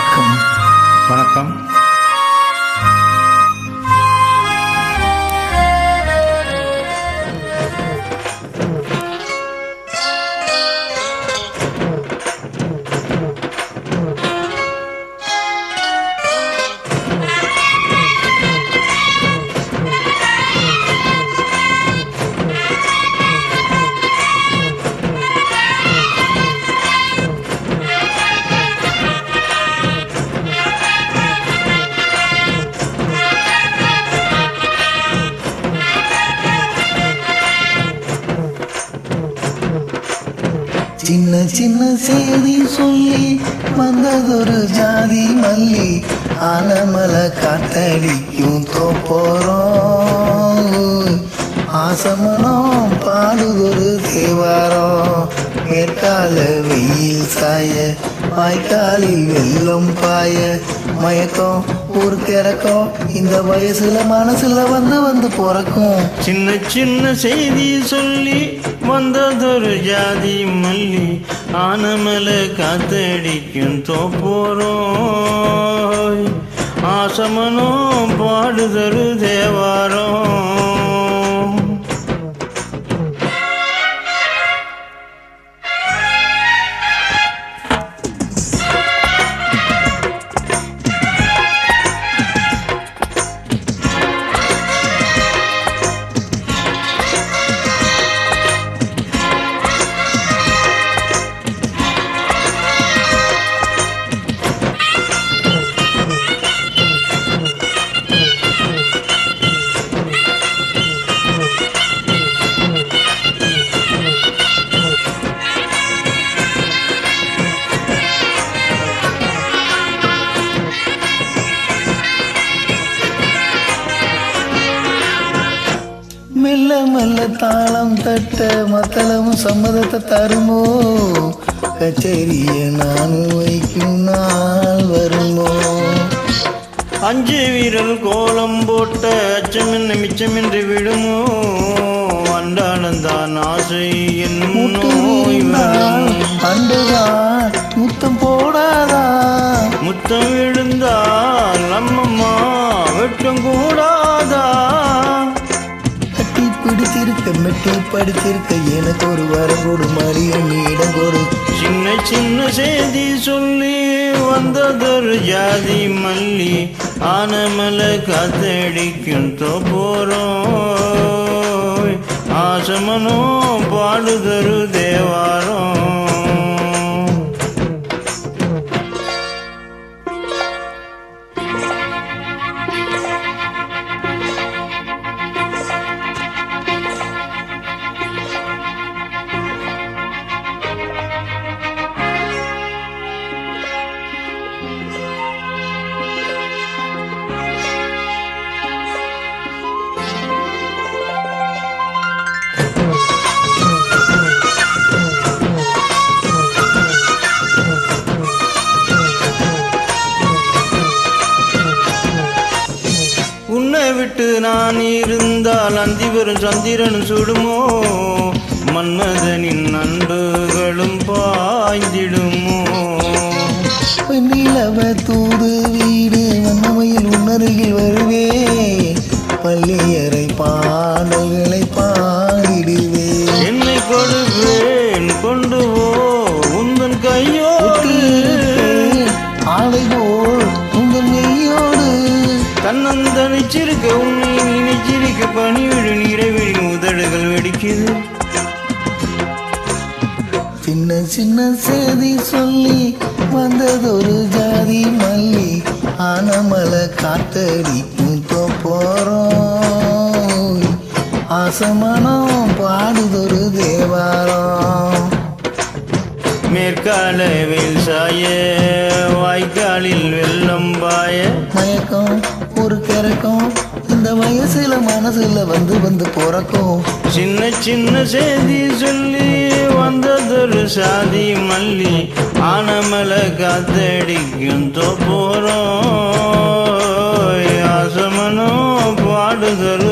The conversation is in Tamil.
வணக்கம். வணக்கம். சின்ன சின்ன செய்தி சொல்லி வந்ததொரு ஜாதி மல்லி ஆனமல காத்தடிக்கும் தோப்போறோம். ஆசமனம் பாடுதொரு தேவாரம். மேற்கால வெயில் சாய வாய்க்காலில் வெள்ளம் பாய மயக்கம் ஒரு கிறக்கம் இந்த வயசுல மனசுல வந்து வந்து பிறக்கும். சின்ன சின்ன செய்தி சொல்லி வந்ததொரு ஜாதி மல்லி ஆனமல காத்தடிக்கும் தோப்போரோய். ஆசமனோ பாடுதொரு தேவாரம். மெல்ல மெல்ல தாளம் தட்ட மத்தளமும் சம்மதத்தை தருமோ. கச்சேரிய நானும் வைக்கும் நாள் வருமோ. அஞ்சு வீரல் கோலம் போட்ட அச்சமென்ன மிச்சமின்றி விடுமோ. அண்டானந்தான் ஆசை அண்டுதான் முத்தம் போடாதா. முத்தம் விழுந்தால் நம்மம்மா வெட்டம் கூடாதா. கட்டி பிடிச்சிருக்க மெட்டி படிச்சிருக்க எனக்கு ஒரு வரங்கோடு மறிய நீடம் ஒரு. சின்ன சின்ன செய்தி சொல்லி வந்ததொரு ஜாதி மல்லி ஆனமல காத்தடிக்கும் தோப்போரோய். ஆசமனோ பாடுதொரு தேவாரம். உன்னை விட்டு நான் இருந்தால் அந்தி வரும் சந்திரன் சுடுமோ. மன்மதனின் அன்புகளும் பாய்ந்திடுமோ. நிலவ தூது வீடு வண்ணமையில் உன்னருகில் வருவே. பள்ளியறை பாடல்களை பாடிடுவே. என்னை கொடுப்பேன் கொண்டு போ உந்தன் கையோடு. ஆலை போல் உங்கள் நெய்யோடு. தன்னந்தனிச்சிருக்க உன்னை நினைச்சிருக்க பணிவிடு நிறைவின் உதடுகள் வெடிக்குது. சின்ன சின்ன செய்தி சொல்லி வந்ததொரு ஜாதி மல்லி ஆனமல காத்தடிக்கும் தோப்போறோம். ஆசமனம் பாடுதொரு தேவாரம். மேற்கால வெயில் சாய வாய்க்காலில் வெள்ளம் பாய மயக்கம் ஒரு கிறக்கம் இந்த வயசுல மனசுல வந்து வந்து பிறக்கும். சின்ன சின்ன செய்தி சொல்லி வந்ததொரு சாதி மல்லி ஆனமல காத்தடிக்கும் தோப்போரோய். ஆசமனோ பாடுதொரு